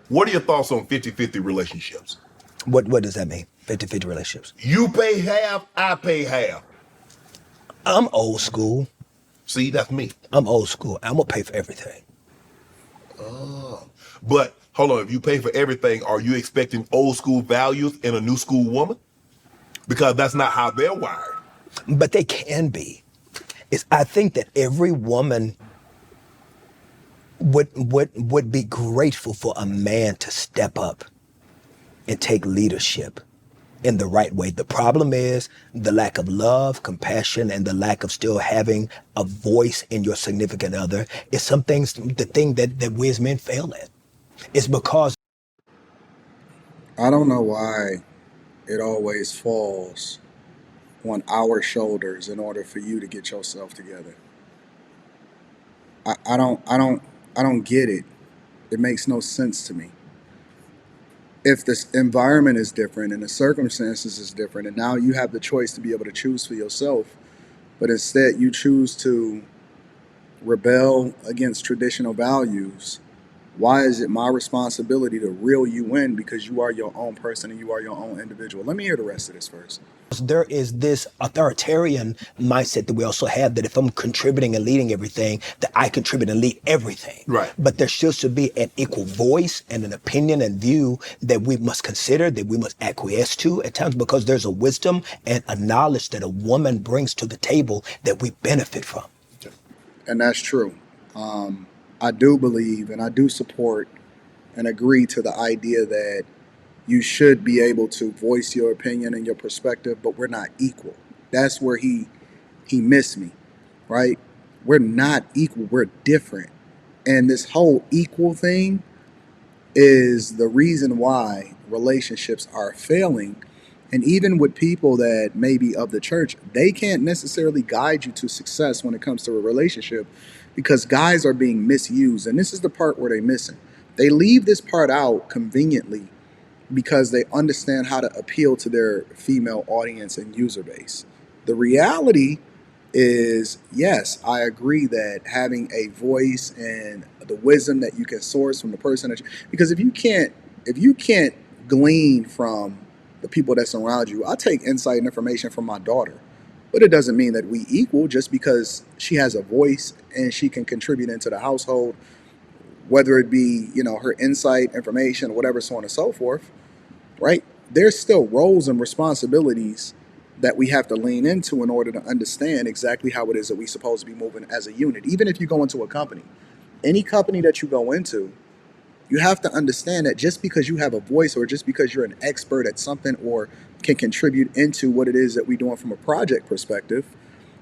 What are your thoughts on 50-50 relationships? What does that mean? 50-50 relationships. You pay half, I pay half. I'm old school. See, that's me. I'm old school. I'm gonna pay for everything. But hold on, if you pay for everything, are you expecting old school values in a new school woman? Because that's not how they're wired. But they can be. I think that every woman would be grateful for a man to step up and take leadership in the right way. The problem is the lack of love, compassion, and the lack of still having a voice in your significant other is some things, the thing that we as men fail at. It's because I don't know why it always falls on our shoulders in order for you to get yourself together. I don't get it. It makes no sense to me. If this environment is different and the circumstances is different, and now you have the choice to be able to choose for yourself, but instead you choose to rebel against traditional values, why is it my responsibility to reel you in because you are your own person and you are your own individual? Let me hear the rest of this first. there is this authoritarian mindset that we also have that if I'm contributing and leading everything, that I contribute and lead everything. Right. But there still should be an equal voice and an opinion and view that we must consider, that we must acquiesce to at times, because there's a wisdom and a knowledge that a woman brings to the table that we benefit from. And that's true. I do believe and I do support and agree to the idea that you should be able to voice your opinion and your perspective, but we're not equal. That's where he missed me, right? We're not equal. We're different. And this whole equal thing is the reason why relationships are failing. And even with people that may be of the church, they can't necessarily guide you to success when it comes to a relationship because guys are being misused. And this is the part where they're missing. They leave this part out conveniently because they understand how to appeal to their female audience and user base. The reality is, yes, I agree that having a voice and the wisdom that you can source from the person because if you can't glean from the people that surround you, I take insight and information from my daughter. But it doesn't mean that we equal just because she has a voice and she can contribute into the household, whether it be, her insight, information, whatever, so on and so forth, right? There's still roles and responsibilities that we have to lean into in order to understand exactly how it is that we're supposed to be moving as a unit. Even if you go into a company, any company that you go into, you have to understand that just because you have a voice or just because you're an expert at something or can contribute into what it is that we're doing from a project perspective,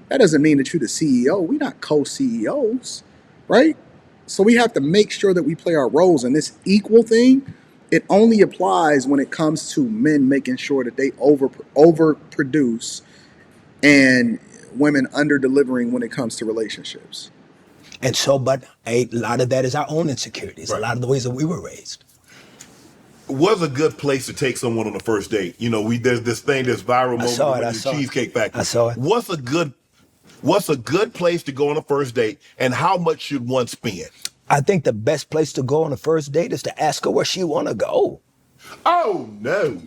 that doesn't mean that you're the CEO. We're not co-CEOs, right? So we have to make sure that we play our roles. And this equal thing, it only applies when it comes to men making sure that they overproduce and women under delivering when it comes to relationships. And so, but a lot of that is our own insecurities, Right. a lot of the ways that we were raised. What's a good place to take someone on a first date? There's this thing, this viral moment saw it, with I the saw it. Cheesecake Factory. I saw it. What's a good place to go on a first date, and how much should one spend? I think the best place to go on a first date is to ask her where she want to go. Oh no,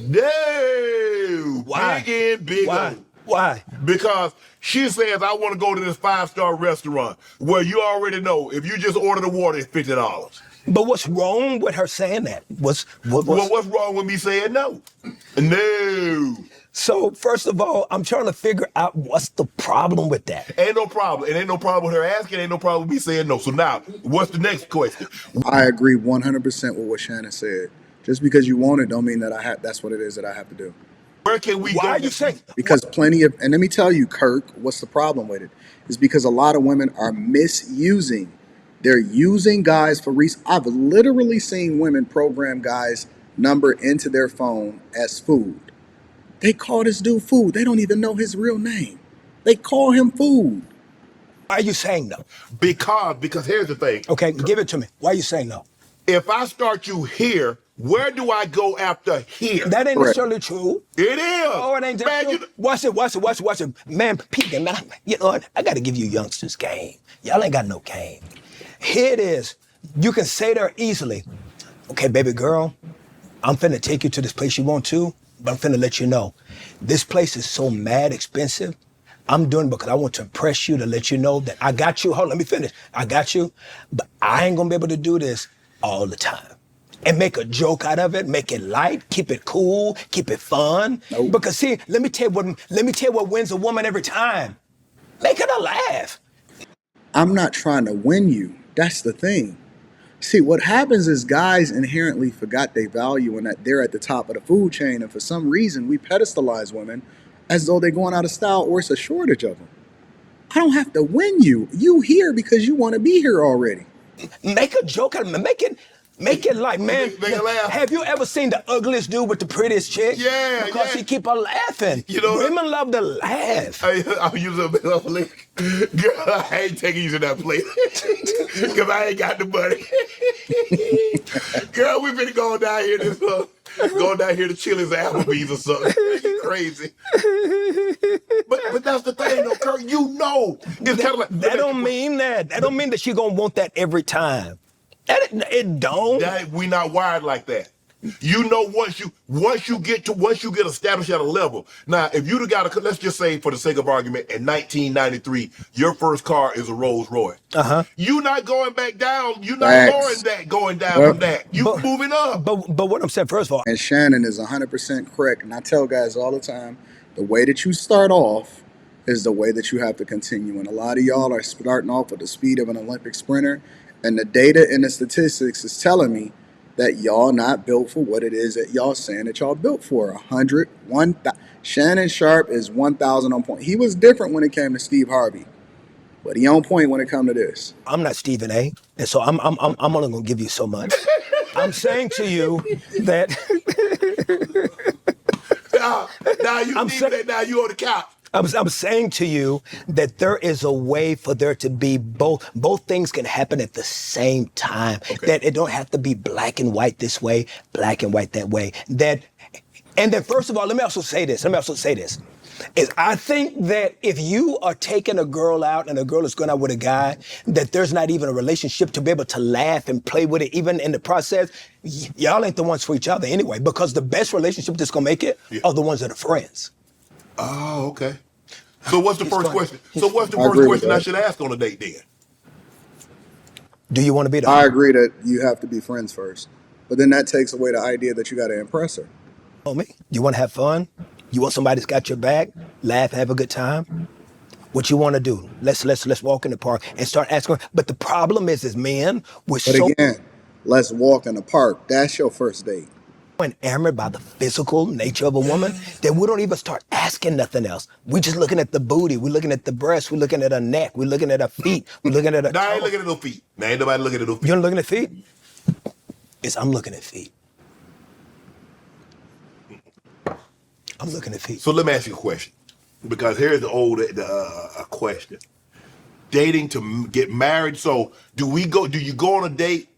no! Why? Big in, big Why? out. Why? Because she says, I want to go to this 5-star restaurant where you already know if you just order the water, it's $50. But what's wrong with her saying that? Well, what's wrong with me saying no? No. So first of all, I'm trying to figure out what's the problem with that. Ain't no problem. It ain't no problem with her asking. Ain't no problem with me saying no. So now, what's the next question? I agree 100% with what Shannon said. Just because you want it don't mean that that's what it is that I have to do. Where can we Why go? are you saying? Because and let me tell you, Kirk, what's the problem with it? Is because a lot of women are misusing. They're using guys for reasons. I've literally seen women program guys' number into their phone as food. They call this dude food. They don't even know his real name. They call him food. Why are you saying no? Because here's the thing. Okay, give it to me. Why are you saying no? If I start you here, where do I go after here? That ain't Correct. necessarily true. It is. Oh, it ain't Man, true. Watch it. Man, peeking, man. You know what? I got to give you youngsters game. Y'all ain't got no game. Here it is. You can say there easily, okay, baby girl, I'm finna take you to this place you want to, but I'm finna let you know, this place is so mad expensive. I'm doing it because I want to impress you, to let you know that I got you. Hold on, let me finish. I got you, but I ain't gonna be able to do this all the time. And make a joke out of it, make it light, keep it cool, keep it fun. Nope. Because see, let me tell you what wins a woman every time. Making her laugh. I'm not trying to win you. That's the thing. See, what happens is guys inherently forgot their value and that they're at the top of the food chain. And for some reason, we pedestalize women as though they're going out of style or it's a shortage of them. I don't have to win you. You here because you want to be here already. Make a joke out of it. Make it like, man. Make her laugh. Have you ever seen the ugliest dude with the prettiest chick? Yeah, Because yeah. he keep her laughing. You know, women love to laugh. I'm using a bit of a link. Girl, I ain't taking you to that place. Because I ain't got the money. Girl, we finna go down here going down here to Chili's or Applebee's or something. You crazy. But that's the thing though, Kirk, you know. It's kind of like That don't mean that. That don't mean that she gonna want that every time. It don't. we not wired like that. You know, once you get established at a level. Now, if you'd have got let's just say, for the sake of argument, in 1993, your first car is a Rolls Royce. You're not going back down. You're not Facts. going down Well, from that. You moving up. But what I'm saying, first of all, And Shannon is 100% correct. And I tell guys all the time, the way that you start off is the way that you have to continue. And a lot of y'all are starting off with the speed of an Olympic sprinter. And the data and the statistics is telling me that y'all not built for what it is that y'all saying that y'all built for. 100, 1,000. Shannon Sharp is 1,000 on point. He was different when it came to Steve Harvey, but he on point when it come to this. I'm not Stephen A. And so I'm only gonna give you so much. I'm saying to you that Now you on the couch. I'm saying to you that there is a way for there to be both things can happen at the same time. Okay. That it don't have to be black and white this way, black and white that way. And then first of all, let me also say this. Is I think that if you are taking a girl out and a girl is going out with a guy, that there's not even a relationship to be able to laugh and play with it, even in the process, y'all ain't the ones for each other anyway, because the best relationship that's going to make it are the ones that are friends. Oh, okay. So what's the first question? So what's the I first agree with question I that. should ask on a date then? Do you want to be the I agree that you have to be friends first, but then that takes away the idea that you got to impress her. homie? You want to have fun? You want somebody that's got your back? Laugh, have a good time? What you want to do? Let's walk in the park and start asking. But the problem is men, we're But so again, let's walk in the park. That's your first date. enamored by the physical nature of a woman that we don't even start asking nothing else. We just looking at the booty, we're looking at the breast, we're looking at her neck, we're looking at her feet, we're looking at her Nah, I ain't toes. looking at no feet. Nah, ain't nobody looking at no feet. You ain't looking at feet? I'm looking at feet. I'm looking at feet. So let me ask you a question, because here's the old question: dating to get married. So do you go on a date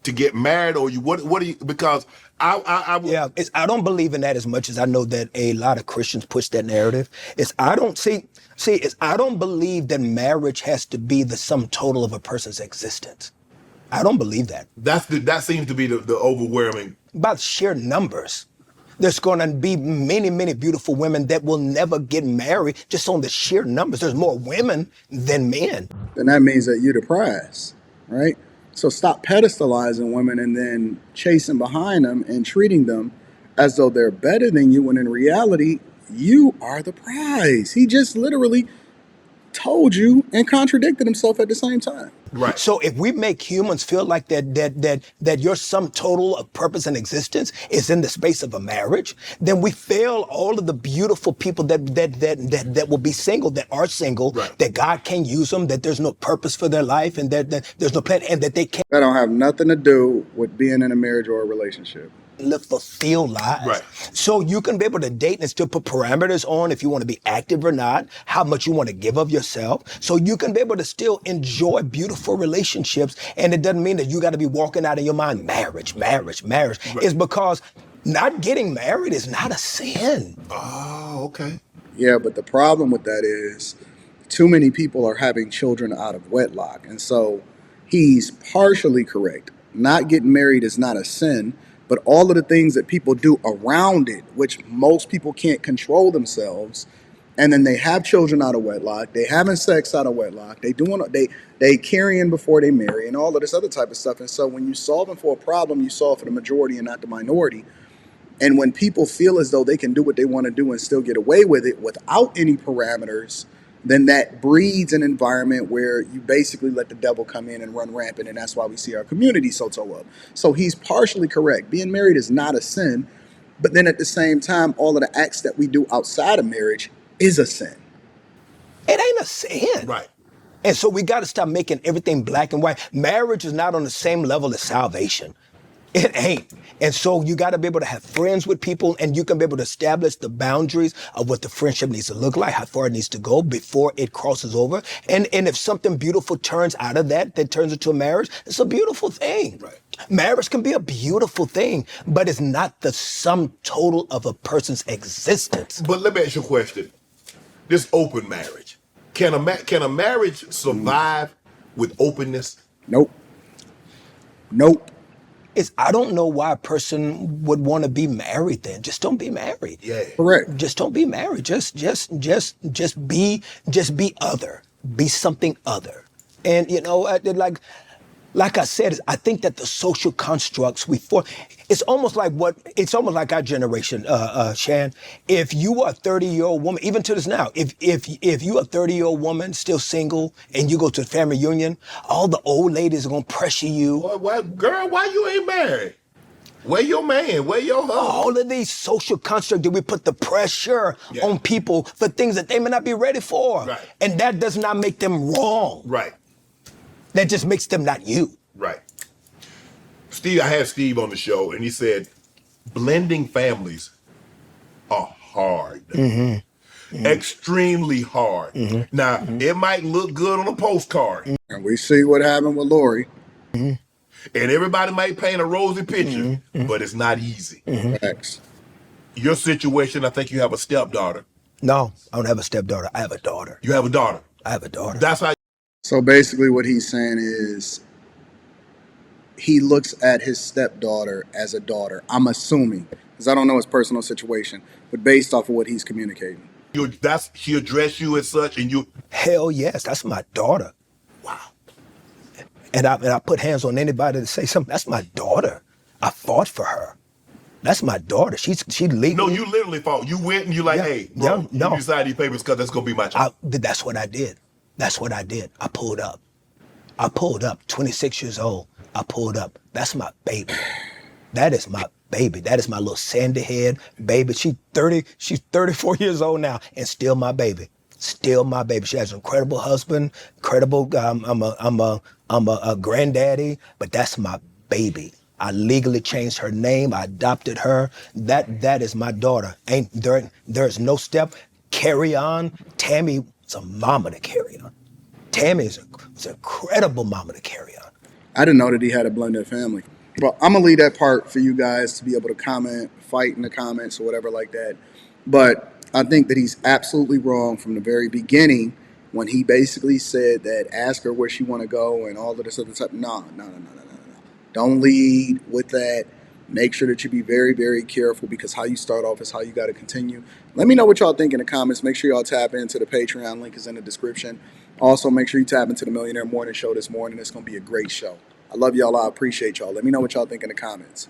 to get married, or what do you? Because I Yeah, I don't believe in that as much as I know that a lot of Christians push that narrative. I don't believe that marriage has to be the sum total of a person's existence. I don't believe that. that seems to be the overwhelming. About sheer numbers. There's going to be many, many beautiful women that will never get married just on the sheer numbers. There's more women than men. Then that means that you're the prize, right? So stop pedestalizing women and then chasing behind them and treating them as though they're better than you when in reality, you are the prize. He just literally told you and contradicted himself at the same time. Right. So if we make humans feel like that your sum total of purpose and existence is in the space of a marriage, then we fail all of the beautiful people that will be single, that are single, Right. that God can't use them, that there's no purpose for their life, and that there's no plan, and that they can't That don't have nothing to do with being in a marriage or a relationship. live fulfilled lives. Right. So you can be able to date and still put parameters on if you want to be active or not, how much you want to give of yourself. So you can be able to still enjoy beautiful relationships. And it doesn't mean that you got to be walking out in your mind, marriage. Right. It's because not getting married is not a sin. Oh, okay. Yeah, but the problem with that is too many people are having children out of wedlock. And so he's partially correct. not getting married is not a sin, but all of the things that people do around it, which most people can't control themselves, and then they have children out of wedlock, they having sex out of wedlock, they carrying before they marry, and all of this other type of stuff. And so when you solving for a problem, you solve for the majority and not the minority. And when people feel as though they can do what they want to do and still get away with it without any parameters, then that breeds an environment where you basically let the devil come in and run rampant. And that's why we see our community so toe up. So he's partially correct. Being married is not a sin. But then at the same time, all of the acts that we do outside of marriage is a sin. It ain't a sin. Right. And so we got to stop making everything black and white. Marriage is not on the same level as salvation. It ain't. And so you got to be able to have friends with people, and you can be able to establish the boundaries of what the friendship needs to look like, how far it needs to go before it crosses over. And if something beautiful turns out of that turns into a marriage, it's a beautiful thing. Right. Marriage can be a beautiful thing, but it's not the sum total of a person's existence. But let me ask you a question. This open marriage. Can a marriage survive with openness? Nope. Nope. I don't know why a person would want to be married then. Just don't be married. Yeah. Correct. Just don't be married. Just be other. Be something other. And like I said, I think that the social constructs we form, it's almost like our generation, Shan. If you are a 30-year-old woman, even to this now, if you are a 30-year-old woman still single and you go to a family reunion, all the old ladies are gonna pressure you. Girl, why you ain't married? Where your man? Where your husband? All of these social constructs that we put the pressure on people for things that they may not be ready for. Right. And that does not make them wrong. Right. That just makes them not you. Right. I had Steve on the show, and he said, blending families are hard. Extremely hard. Now, it might look good on a postcard. And we see what happened with Lori. And everybody might paint a rosy picture, but it's not easy. Facts. Your situation, I think you have a stepdaughter. No, I don't have a stepdaughter. I have a daughter. You have a daughter. I have a daughter. That's how. So basically what he's saying is he looks at his stepdaughter as a daughter. I'm assuming, because I don't know his personal situation, but based off of what he's communicating. She addressed you as such, and you. Hell yes, that's my daughter. Wow. And I put hands on anybody to say something. That's my daughter. I fought for her. That's my daughter. She legally. No, you literally fought. You went and you like, hey, bro, no. you decide these papers because that's gonna be my child. That's what I did. That's what I did. I pulled up. 26 years old. I pulled up. That's my baby. That is my baby. That is my little sandy head baby. She's 34 years old now and still my baby. Still my baby. She has an incredible husband, incredible, I'm a granddaddy, but that's my baby. I legally changed her name. I adopted her. That is my daughter. There's no step. Carry on. Tammy is a mama to carry on. Tammy is an incredible mama to carry on. I didn't know that he had a blended family. But I'm going to leave that part for you guys to be able to comment, fight in the comments or whatever like that. But I think that he's absolutely wrong from the very beginning when he basically said that ask her where she want to go and all of this other stuff. No. Don't lead with that. Make sure that you be very, very careful because how you start off is how you got to continue. Let me know what y'all think in the comments. Make sure y'all tap into the Patreon. Link is in the description. Also, make sure you tap into the Millionaire Morning Show this morning. It's going to be a great show. I love y'all. I appreciate y'all. Let me know what y'all think in the comments.